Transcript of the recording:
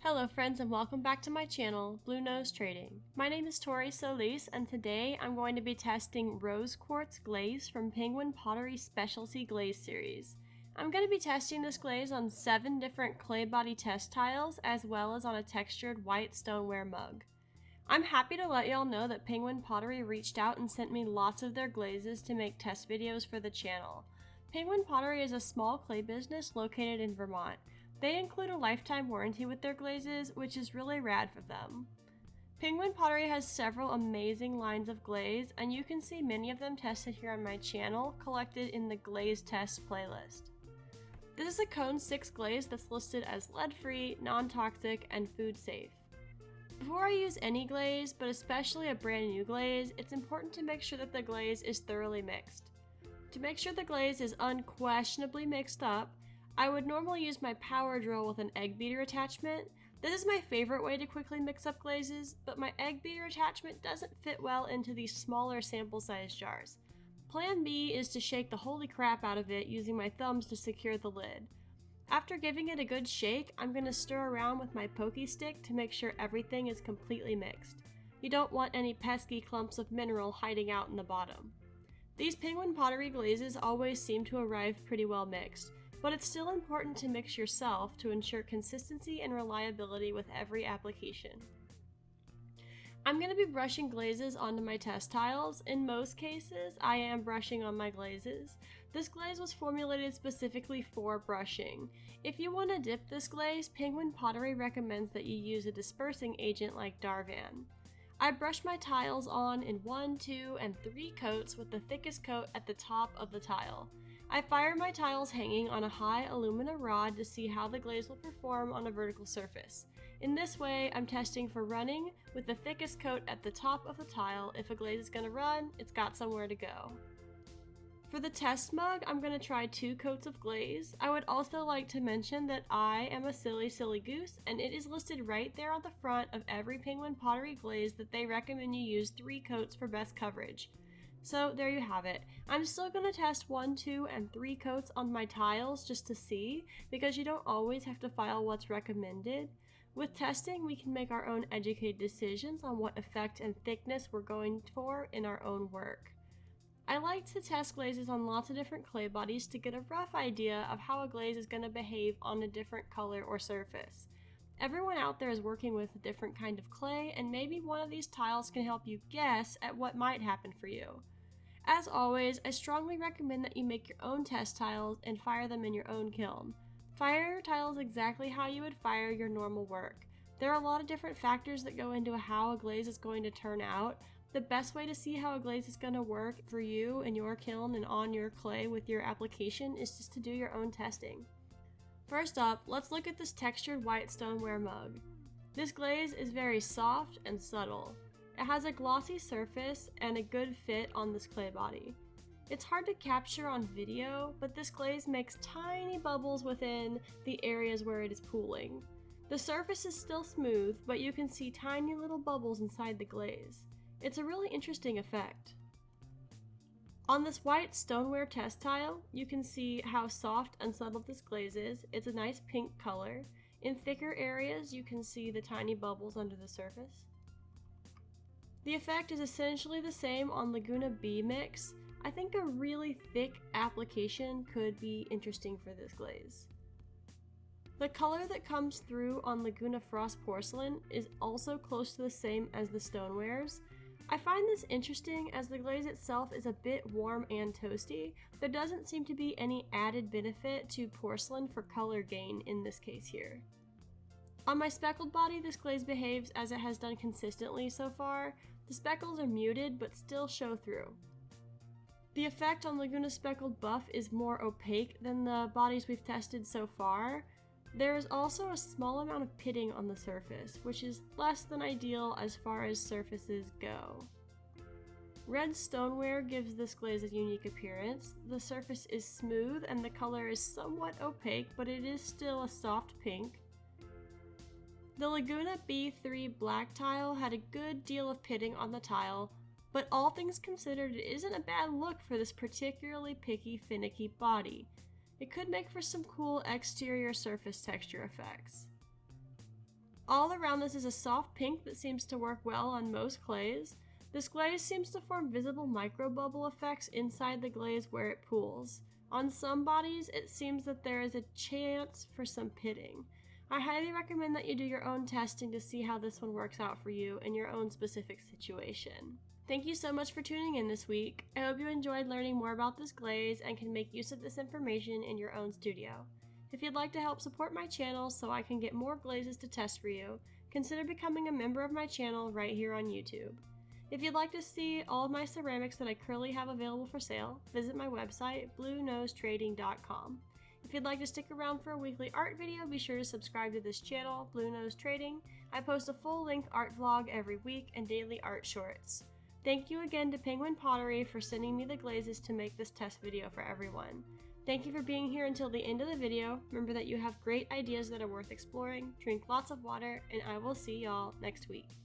Hello friends and welcome back to my channel, Blue Nose Trading. My name is Tori Solis and today I'm going to be testing Rose Quartz Glaze from Penguin Pottery Specialty Glaze Series. I'm going to be testing this glaze on 7 different clay body test tiles as well as on a textured white stoneware mug. I'm happy to let y'all know that Penguin Pottery reached out and sent me lots of their glazes to make test videos for the channel. Penguin Pottery is a small clay business located in Vermont. They include a lifetime warranty with their glazes, which is really rad for them. Penguin Pottery has several amazing lines of glaze, and you can see many of them tested here on my channel, collected in the Glaze Test playlist. This is a Cone 6 glaze that's listed as lead-free, non-toxic, and food-safe. Before I use any glaze, but especially a brand new glaze, it's important to make sure that the glaze is thoroughly mixed. To make sure the glaze is unquestionably mixed up, I would normally use my power drill with an egg beater attachment. This is my favorite way to quickly mix up glazes, but my egg beater attachment doesn't fit well into these smaller sample size jars. Plan B is to shake the holy crap out of it using my thumbs to secure the lid. After giving it a good shake, I'm going to stir around with my pokey stick to make sure everything is completely mixed. You don't want any pesky clumps of mineral hiding out in the bottom. These Penguin Pottery glazes always seem to arrive pretty well mixed, but it's still important to mix yourself to ensure consistency and reliability with every application. I'm going to be brushing glazes onto my test tiles. In most cases, I am brushing on my glazes. This glaze was formulated specifically for brushing. If you want to dip this glaze, Penguin Pottery recommends that you use a dispersing agent like Darvan. I brush my tiles on in 1, 2, and 3 coats with the thickest coat at the top of the tile. I fire my tiles hanging on a high alumina rod to see how the glaze will perform on a vertical surface. In this way, I'm testing for running with the thickest coat at the top of the tile. If a glaze is going to run, it's got somewhere to go. For the test mug, I'm going to try 2 coats of glaze. I would also like to mention that I am a silly goose, and it is listed right there on the front of every Penguin Pottery glaze that they recommend you use 3 coats for best coverage. So there you have it. I'm still going to test 1, 2, and 3 coats on my tiles just to see, because you don't always have to follow what's recommended. With testing, we can make our own educated decisions on what effect and thickness we're going for in our own work. I like to test glazes on lots of different clay bodies to get a rough idea of how a glaze is going to behave on a different color or surface. Everyone out there is working with a different kind of clay, and maybe one of these tiles can help you guess at what might happen for you. As always, I strongly recommend that you make your own test tiles and fire them in your own kiln. Fire your tiles exactly how you would fire your normal work. There are a lot of different factors that go into how a glaze is going to turn out. The best way to see how a glaze is going to work for you in your kiln and on your clay with your application is just to do your own testing. First up, let's look at this textured white stoneware mug. This glaze is very soft and subtle. It has a glossy surface and a good fit on this clay body. It's hard to capture on video, but this glaze makes tiny bubbles within the areas where it is pooling. The surface is still smooth, but you can see tiny little bubbles inside the glaze. It's a really interesting effect. On this white stoneware test tile, you can see how soft and subtle this glaze is. It's a nice pink color. In thicker areas, you can see the tiny bubbles under the surface. The effect is essentially the same on Laguna B mix. I think a really thick application could be interesting for this glaze. The color that comes through on Laguna Frost porcelain is also close to the same as the stonewares. I find this interesting as the glaze itself is a bit warm and toasty. There doesn't seem to be any added benefit to porcelain for color gain in this case here. On my speckled body, this glaze behaves as it has done consistently so far. The speckles are muted but still show through. The effect on Laguna Speckled Buff is more opaque than the bodies we've tested so far. There is also a small amount of pitting on the surface, which is less than ideal as far as surfaces go. Red stoneware gives this glaze a unique appearance. The surface is smooth and the color is somewhat opaque, but it is still a soft pink. The Laguna B3 black tile had a good deal of pitting on the tile, but all things considered, it isn't a bad look for this particularly picky, finicky body. It could make for some cool exterior surface texture effects. All around this is a soft pink that seems to work well on most clays. This glaze seems to form visible microbubble effects inside the glaze where it pools. On some bodies, it seems that there is a chance for some pitting. I highly recommend that you do your own testing to see how this one works out for you in your own specific situation. Thank you so much for tuning in this week. I hope you enjoyed learning more about this glaze and can make use of this information in your own studio. If you'd like to help support my channel so I can get more glazes to test for you, consider becoming a member of my channel right here on YouTube. If you'd like to see all of my ceramics that I currently have available for sale, visit my website, bluenosetrading.com. If you'd like to stick around for a weekly art video, be sure to subscribe to this channel, Blue Nose Trading. I post a full-length art vlog every week and daily art shorts. Thank you again to Penguin Pottery for sending me the glazes to make this test video for everyone. Thank you for being here until the end of the video. Remember that you have great ideas that are worth exploring, drink lots of water, and I will see y'all next week.